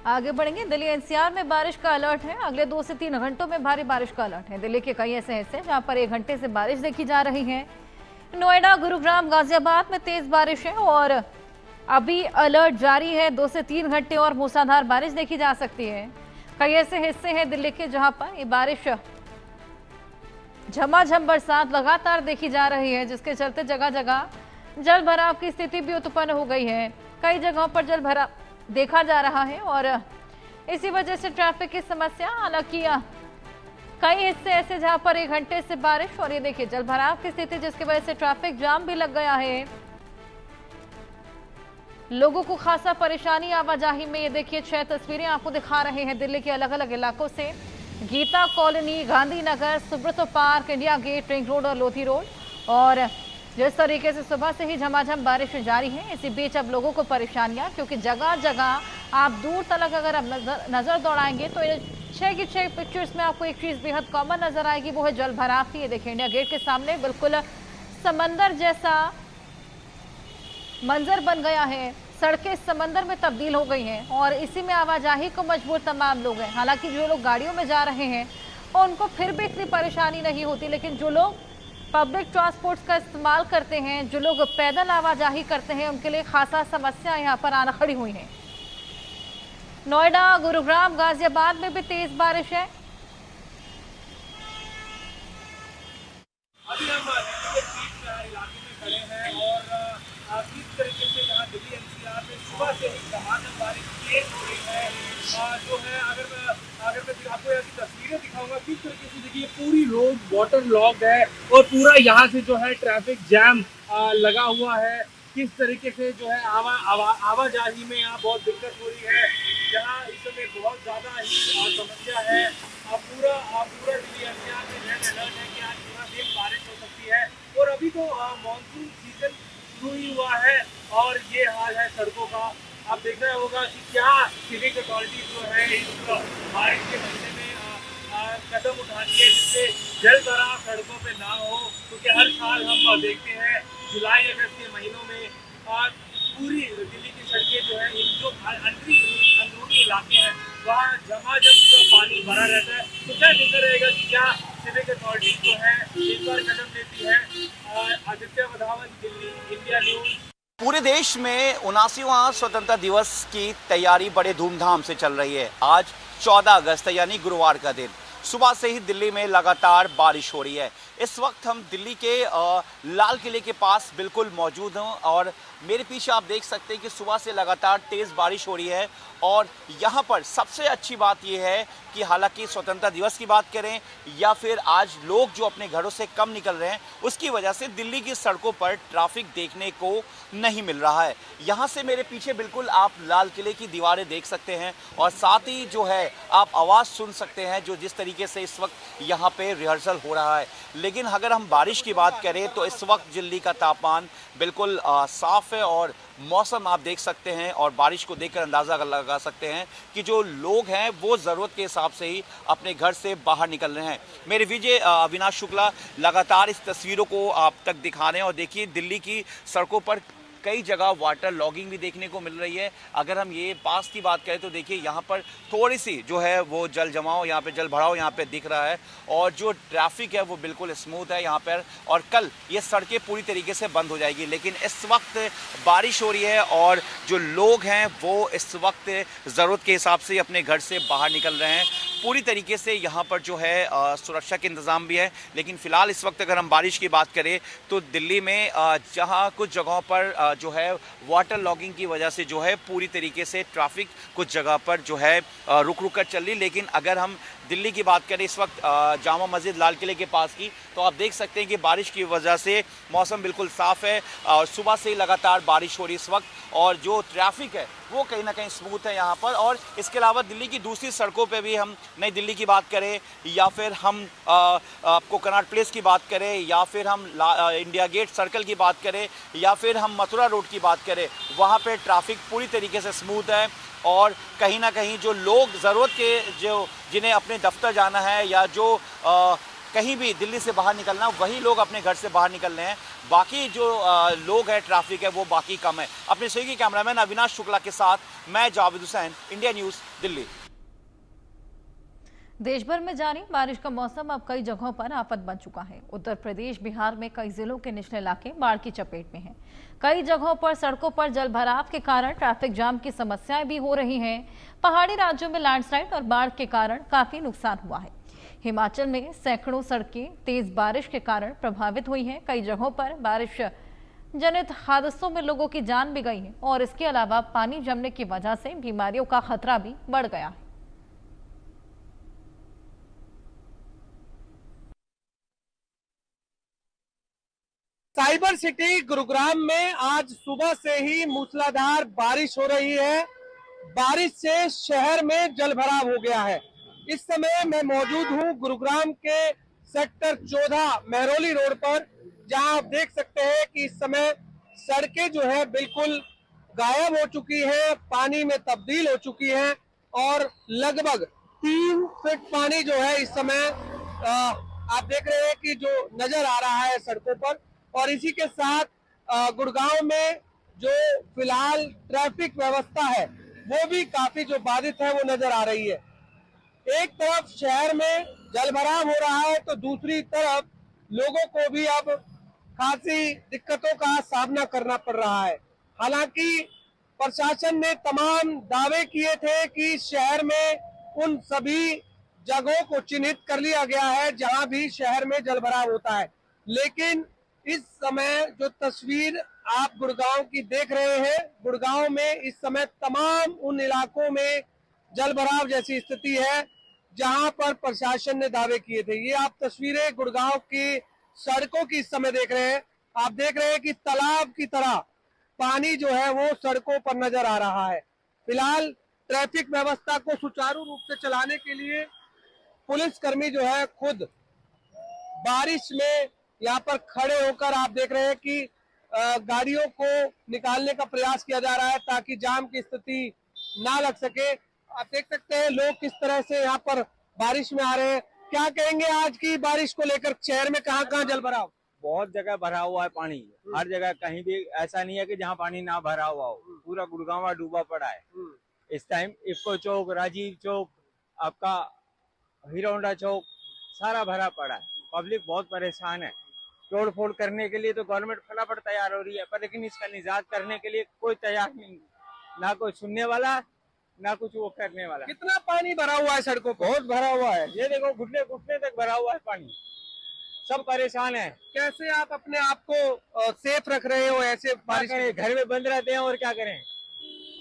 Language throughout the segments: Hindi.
आगे बढ़ेंगे। दिल्ली एनसीआर में बारिश का अलर्ट है। अगले 2 से 3 घंटों में भारी बारिश का अलर्ट है। दिल्ली के कई ऐसे हिस्से जहां पर 1 घंटे से बारिश देखी जा रही है। नोएडा, गुरुग्राम, गाजियाबाद में तेज बारिश है और अभी अलर्ट जारी है। 2 से 3 घंटे और मूसलाधार बारिश देखी जा सकती है। कई ऐसे हिस्से हैं दिल्ली के जहां पर ये बारिश झमाझम बरसात लगातार देखी जा रही है, जिसके चलते जगह जगह जल भराव की स्थिति भी उत्पन्न हो गई है। कई जगहों पर जल भराव देखा जा रहा है और इसी वजह से ट्रैफिक की समस्या, हालांकि कई हिस्से ऐसे जहां पर 1 घंटे से बारिश और ये देखिए जल भराव की स्थिति, जिसकी वजह से ट्रैफिक जाम भी लग गया है। लोगों को खासा परेशानी आवाजाही में। ये देखिए 6 तस्वीरें आपको दिखा रहे हैं दिल्ली के अलग अलग इलाकों से। Geeta colony, Gandhinagar, Subroto park, India gate, ring road और लोधी रोड। और जिस तरीके से सुबह से ही झमाझम बारिश जारी है, इसी बीच अब लोगों को परेशानियां, क्योंकि जगह जगह आप दूर तक अगर आप नजर दौड़ाएंगे तो ये 6 की 6 पिक्चर्स में आपको एक चीज बेहद कॉमन नजर आएगी, वो है जल भराव की। ये देखिए इंडिया गेट के सामने बिल्कुल समंदर जैसा मंजर बन गया है। सड़कें समंदर में तब्दील हो गई हैं और इसी में आवाजाही को मजबूर तमाम लोग हैं। हालांकि जो लोग गाड़ियों में जा रहे हैं उनको फिर भी इतनी परेशानी नहीं होती, लेकिन जो लोग पब्लिक ट्रांसपोर्ट का इस्तेमाल करते हैं, जो लोग पैदल आवाजाही करते हैं, उनके लिए खासा समस्या यहाँ पर आना खड़ी हुई है। नोएडा, गुरुग्राम, गाजियाबाद में भी तेज बारिश है। अभी हम दिल्ली के इलाके में खड़े हैं और किस तरीके से यहाँ दिल्ली एनसीआर में सुबह से ही झमाझम बारिश तेज हो रही है। जो है अगर मैं आपको यहाँ की तस्वीरें दिखाऊंगा, किस तरीके से देखिए पूरी रोड वाटर लॉक्ड है और पूरा यहाँ से जो है ट्रैफिक जैम लगा हुआ है। किस तरीके से जो है आवाजाही में यहाँ बहुत दिक्कत हो रही है। यहाँ इस समय बहुत ज़्यादा ही समस्या है। पूरा दिल्ली एनसीआर में रेड अलर्ट है कि आज पूरा दिन बारिश हो सकती है। और अभी तो मानसून सीजन शुरू ही हुआ है और ये हाल है सड़कों का। आप देखना होगा कि क्या सिविक अथॉरिटी जो है इस बारिश के महीने में कदम उठाती है जिससे जल भराव सड़कों पे ना हो, क्योंकि हर साल हम देखते हैं जुलाई अगस्त के महीनों में पूरी दिल्ली की सड़कें जो है जो अंदरूनी इलाके हैं वहाँ झमाझम पूरा पानी भरा रहता है। तो क्या देखना रहेगा कि क्या सिविक अथॉरिटी जो है इस बार कदम लेती है। Aditya Wadhawan, Delhi, India news. पूरे देश में 79वां स्वतंत्रता दिवस की तैयारी बड़े धूमधाम से चल रही है। आज 14 अगस्त यानी गुरुवार का दिन। सुबह से ही दिल्ली में लगातार बारिश हो रही है। इस वक्त हम दिल्ली के लाल किले के पास बिल्कुल मौजूद हूँ और मेरे पीछे आप देख सकते हैं कि सुबह से लगातार तेज़ बारिश हो रही है। और यहाँ पर सबसे अच्छी बात यह है कि हालांकि स्वतंत्रता दिवस की बात करें या फिर आज लोग जो अपने घरों से कम निकल रहे हैं, उसकी वजह से दिल्ली की सड़कों पर ट्रैफिक देखने को नहीं मिल रहा है। यहाँ से मेरे पीछे बिल्कुल आप लाल किले की दीवारें देख सकते हैं और साथ ही जो है आप आवाज़ सुन सकते हैं जो जिस तरीके से इस वक्त यहाँ पे रिहर्सल हो रहा है। लेकिन अगर हम बारिश की बात करें तो इस वक्त दिल्ली का तापमान बिल्कुल साफ है और मौसम आप देख सकते हैं और बारिश को देखकर अंदाज़ा लगा सकते हैं कि जो लोग हैं वो ज़रूरत के हिसाब से ही अपने घर से बाहर निकल रहे हैं। मेरे विजय अविनाश शुक्ला लगातार इस तस्वीरों को आप तक दिखा रहे हैं और देखिए दिल्ली की सड़कों पर कई जगह वाटर लॉगिंग भी देखने को मिल रही है। अगर हम ये पास की बात करें तो देखिए यहाँ पर थोड़ी सी जो है वो जल जमाव, यहाँ पे जल भराव यहाँ पे दिख रहा है और जो ट्रैफिक है वो बिल्कुल स्मूथ है यहाँ पर। और कल ये सड़कें पूरी तरीके से बंद हो जाएगी, लेकिन इस वक्त बारिश हो रही है और जो लोग हैं वो इस वक्त ज़रूरत के हिसाब से अपने घर से बाहर निकल रहे हैं। पूरी तरीके से यहाँ पर जो है सुरक्षा के इंतज़ाम भी है। लेकिन फ़िलहाल इस वक्त अगर हम बारिश की बात करें तो दिल्ली में जहाँ कुछ जगहों पर जो है वाटर लॉगिंग की वजह से जो है पूरी तरीके से ट्रैफिक कुछ जगह पर जो है रुक कर चल रही। लेकिन अगर हम दिल्ली की बात करें इस वक्त जामा मस्जिद लाल किले के पास की, तो आप देख सकते हैं कि बारिश की वजह से मौसम बिल्कुल साफ़ है और सुबह से ही लगातार बारिश हो रही है इस वक्त और जो ट्रैफिक है वो कहीं ना कहीं स्मूथ है यहाँ पर। और इसके अलावा दिल्ली की दूसरी सड़कों पे भी हम नई दिल्ली की बात करें या फिर हम आपको कनॉट प्लेस की बात करें या फिर हम इंडिया गेट सर्कल की बात करें या फिर हम मथुरा रोड की बात करें, वहाँ पे ट्रैफिक पूरी तरीके से स्मूथ है। और कहीं ना कहीं जो लोग ज़रूरत के जो जिन्हें अपने दफ्तर जाना है या जो कहीं भी दिल्ली से बाहर निकलना, वही लोग अपने घर से बाहर निकल रहे हैं। बाकी जो लोग हैं, ट्रैफिक है वो बाकी कम है। अपने सहयोगी कैमरामैन अविनाश शुक्ला के साथ मैं जावेद हुसैन, इंडिया न्यूज़, दिल्ली। देश भर में जारी बारिश का मौसम अब कई जगहों पर आफत बन चुका है। उत्तर प्रदेश, बिहार में कई जिलों के निचले इलाके बाढ़ की चपेट में हैं। कई जगहों पर सड़कों पर जल भराव के कारण ट्रैफिक जाम की समस्याएं भी हो रही हैं। पहाड़ी राज्यों में लैंडस्लाइड और बाढ़ के कारण काफी नुकसान हुआ है। हिमाचल में सैकड़ों सड़कें तेज बारिश के कारण प्रभावित हुई हैं। कई जगहों पर बारिश जनित हादसों में लोगों की जान भी गई है और इसके अलावा पानी जमने की वजह से बीमारियों का खतरा भी बढ़ गया है। साइबर सिटी गुरुग्राम में आज सुबह से ही मूसलाधार बारिश हो रही है। बारिश से शहर में जलभराव हो गया है। इस समय मैं मौजूद हूं गुरुग्राम के सेक्टर 14 मेहरौली रोड पर, जहां आप देख सकते हैं कि इस समय सड़कें जो है बिल्कुल गायब हो चुकी हैं, पानी में तब्दील हो चुकी हैं और लगभग 3 फीट पानी जो है इस समय आप देख रहे हैं कि जो नजर आ रहा है सड़कों पर। और इसी के साथ गुड़गांव में जो फिलहाल ट्रैफिक व्यवस्था है वो भी काफी जो बाधित है वो नजर आ रही है। एक तरफ शहर में जलभराव हो रहा है तो दूसरी तरफ लोगों को भी अब खासी दिक्कतों का सामना करना पड़ रहा है। हालांकि प्रशासन ने तमाम दावे किए थे कि शहर में उन सभी जगहों को चिन्हित कर लिया गया है जहां भी शहर में जलभराव होता है, लेकिन इस समय जो तस्वीर आप गुड़गांव की देख रहे हैं, गुड़गांव में इस समय तमाम उन इलाकों में जलभराव जैसी स्थिति है जहां पर प्रशासन ने दावे किए थे। ये आप तस्वीरें गुड़गांव की सड़कों की इस समय देख रहे हैं। आप देख रहे हैं कि तालाब की तरह पानी जो है वो सड़कों पर नजर आ रहा है। फिलहाल ट्रैफिक व्यवस्था को सुचारू रूप से चलाने के लिए पुलिसकर्मी जो है खुद बारिश में यहाँ पर खड़े होकर आप देख रहे हैं कि गाड़ियों को निकालने का प्रयास किया जा रहा है ताकि जाम की स्थिति ना लग सके। आप देख सकते हैं लोग किस तरह से यहाँ पर बारिश में आ रहे हैं। क्या कहेंगे आज की बारिश को लेकर, शहर में कहाँ जल भराव? बहुत जगह भरा हुआ है पानी, हर जगह, कहीं भी ऐसा नहीं है कि जहाँ पानी ना भरा हुआ हो। पूरा गुड़गांव डूबा पड़ा है इस टाइम। इफ्को चौक, राजीव चौक, आपका हीरो होंडा चौक, सारा भरा पड़ा है। पब्लिक बहुत परेशान है। तोड़ फोड़ करने के लिए तो गवर्नमेंट फटाफट तैयार हो रही है, पर लेकिन इसका निजात करने के लिए कोई तैयार नहीं, ना कोई सुनने वाला, ना कुछ वो करने वाला। कितना पानी भरा हुआ है सड़कों पर? बहुत भरा हुआ है, ये देखो घुटने घुटने तक भरा हुआ है पानी। सब परेशान है। कैसे आप अपने आप को सेफ रख रहे हो ऐसे बारिश में? घर में बंद रहते हैं और क्या करें,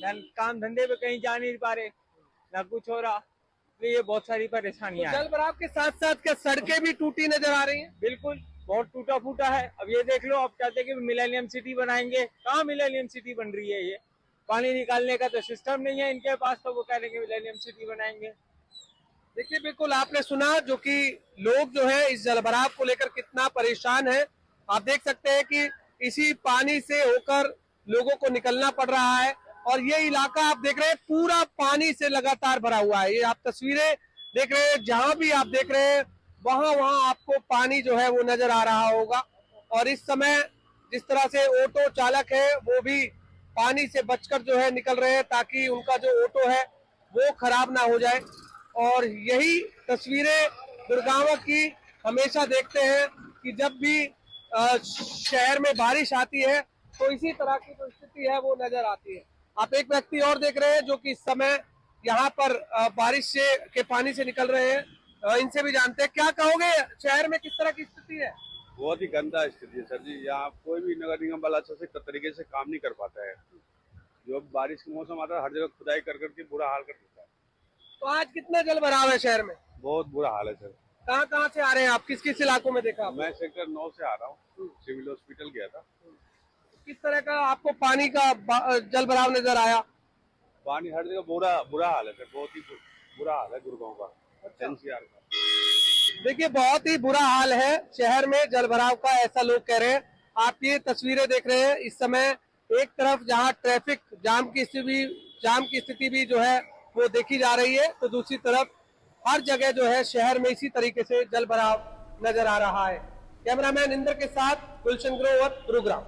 काम धंधे पे कहीं जा नहीं पा रहे, ना कुछ हो रहा, तो ये बहुत सारी परेशानियां जल भराव के साथ साथ क्या सड़कें भी टूटी नजर आ रही हैं? बिल्कुल, बहुत टूटा फूटा है। अब ये देख लो, आप चाहते हैं कि मिलेनियम सिटी बनाएंगे, कहाँ मिलेनियम सिटी बन रही है? ये पानी निकालने का तो सिस्टम नहीं है इनके पास, तो वो कह रहे हैं मिलेनियम सिटी बनाएंगे। देखिए, बिल्कुल आपने सुना जो कि लोग जो है इस जलभराव को लेकर कितना परेशान है। आप देख सकते हैं कि इसी पानी से होकर लोगों को निकलना पड़ रहा है और ये इलाका आप देख रहे हैं पूरा पानी से लगातार भरा हुआ है। ये आप तस्वीरें देख रहे हैं, जहां भी आप देख रहे हैं वहां आपको पानी जो है वो नजर आ रहा होगा। और इस समय जिस तरह से ऑटो चालक है वो भी पानी से बचकर जो है निकल रहे हैं ताकि उनका जो ऑटो है वो खराब ना हो जाए। और यही तस्वीरें गुड़गांव की हमेशा देखते हैं कि जब भी शहर में बारिश आती है तो इसी तरह की जो स्थिति है वो नजर आती है। आप एक व्यक्ति और देख रहे हैं जो कि इस समय यहाँ पर बारिश के पानी से निकल रहे हैं, इनसे भी जानते हैं। क्या कहोगे, शहर में किस तरह की स्थिति है? बहुत ही गंदा स्थिति है सर जी। यहाँ कोई भी नगर निगम वाला अच्छे से तरीके से काम नहीं कर पाता है। जो बारिश का मौसम आता है हर जगह खुदाई कर करके बुरा हाल कर देता है। तो आज कितना जल भराव है शहर में? बहुत बुरा हाल है सर। कहाँ से आ रहे हैं आप, किस किस इलाकों में देखा आप? मैं सेक्टर 9 से आ रहा हूँ, सिविल हॉस्पिटल गया था। किस तरह का आपको पानी का जल भराव नजर आया? पानी हर जगह बुरा हाल है सर, बहुत ही बुरा हाल है गुड़गांव का, एनसीआर का। देखिए, बहुत ही बुरा हाल है शहर में जल भराव का, ऐसा लोग कह रहे हैं। आप ये तस्वीरें देख रहे हैं इस समय, एक तरफ जहां ट्रैफिक जाम की स्थिति भी जो है वो देखी जा रही है, तो दूसरी तरफ हर जगह जो है शहर में इसी तरीके से जल भराव नजर आ रहा है। कैमरामैन इंद्र के साथ गुलशन ग्रोवर, गुरुग्राम।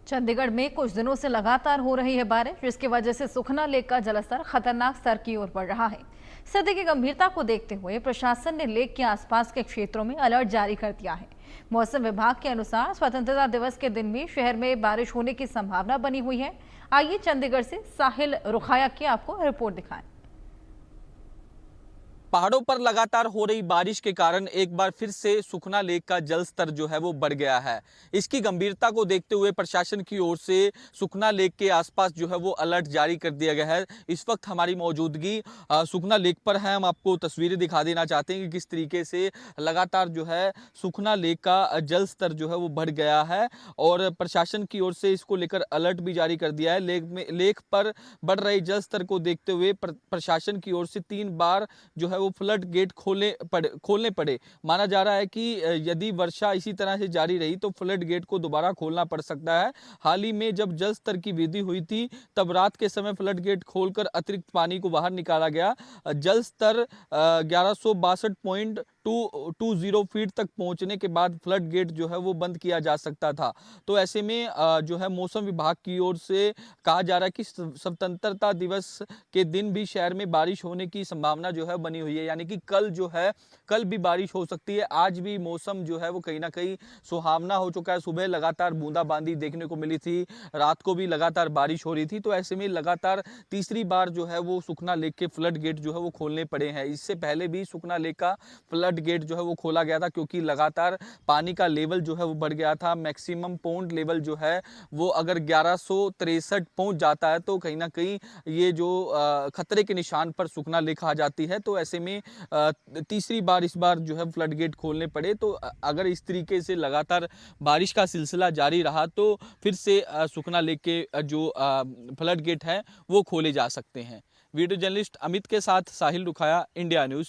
चंडीगढ़ में कुछ दिनों से लगातार हो रही है बारिश, जिसकी वजह से सुखना लेक का जलस्तर खतरनाक स्तर की ओर बढ़ रहा है। स्थिति की गंभीरता को देखते हुए प्रशासन ने लेक के आसपास के क्षेत्रों में अलर्ट जारी कर दिया है। मौसम विभाग के अनुसार स्वतंत्रता दिवस के दिन भी शहर में बारिश होने की संभावना बनी हुई है। आइए चंडीगढ़ से साहिल रुखाया की आपको रिपोर्ट दिखाएं। पहाड़ों पर लगातार हो रही बारिश के कारण एक बार फिर से सुखना लेक का जल स्तर जो है वो बढ़ गया है। इसकी गंभीरता को देखते हुए प्रशासन की ओर से सुखना लेक के आसपास जो है वो अलर्ट जारी कर दिया गया है। इस वक्त हमारी मौजूदगी सुखना लेक पर है। हम आपको तस्वीरें दिखा देना चाहते हैं कि किस तरीके से लगातार जो है सुखना लेक का जल स्तर जो है वो बढ़ गया है और प्रशासन की ओर से इसको लेकर अलर्ट भी जारी कर दिया है। लेक पर बढ़ रहे जल स्तर को देखते हुए प्रशासन की ओर से 3 बार जो है वो फ्लड गेट खोलने पड़े। माना जा रहा है कि यदि वर्षा इसी तरह से जारी रही तो फ्लड गेट को दोबारा खोलना पड़ सकता है। हाल ही में जब जल स्तर की वृद्धि हुई थी तब रात के समय फ्लड गेट खोलकर अतिरिक्त पानी को बाहर निकाला गया। जल स्तर 1162.220 फीट तक पहुंचने के बाद फ्लड गेट जो है वो बंद किया जा सकता था। तो ऐसे में जो है मौसम विभाग की ओर से कहा जा रहा है कि स्वतंत्रता दिवस के दिन भी शहर में बारिश होने की संभावना जो है बनी हुई है, यानी कि कल भी बारिश हो सकती है। आज भी मौसम जो है वो कहीं ना कहीं सुहावना हो चुका है। सुबह लगातार बूंदाबांदी देखने को मिली थी, रात को भी लगातार बारिश हो रही थी। तो ऐसे में लगातार तीसरी बार जो है वो सुखना लेक के फ्लड गेट जो है वो खोलने पड़े हैं। इससे पहले भी सुखना लेक का फ्लड गेट जो है वो खोला गया था क्योंकि लगातार पानी का लेवल जो है वो बढ़ गया था। मैक्सिमम पॉइंट लेवल जो है वो अगर 1163 पहुंच जाता है तो कहीं ना कहीं ये जो खतरे के निशान पर सुखना लेक आ जाती है। तो ऐसे में तीसरी बार इस बार जो है फ्लड गेट खोलने पड़े। तो अगर इस तरीके से लगातार बारिश का सिलसिला जारी रहा तो फिर से सुखना लेक के जो फ्लड गेट हैं वो खोले जा सकते हैं। वीडियो जर्नलिस्ट अमित के साथ साहिल रुखाया, इंडिया न्यूज़,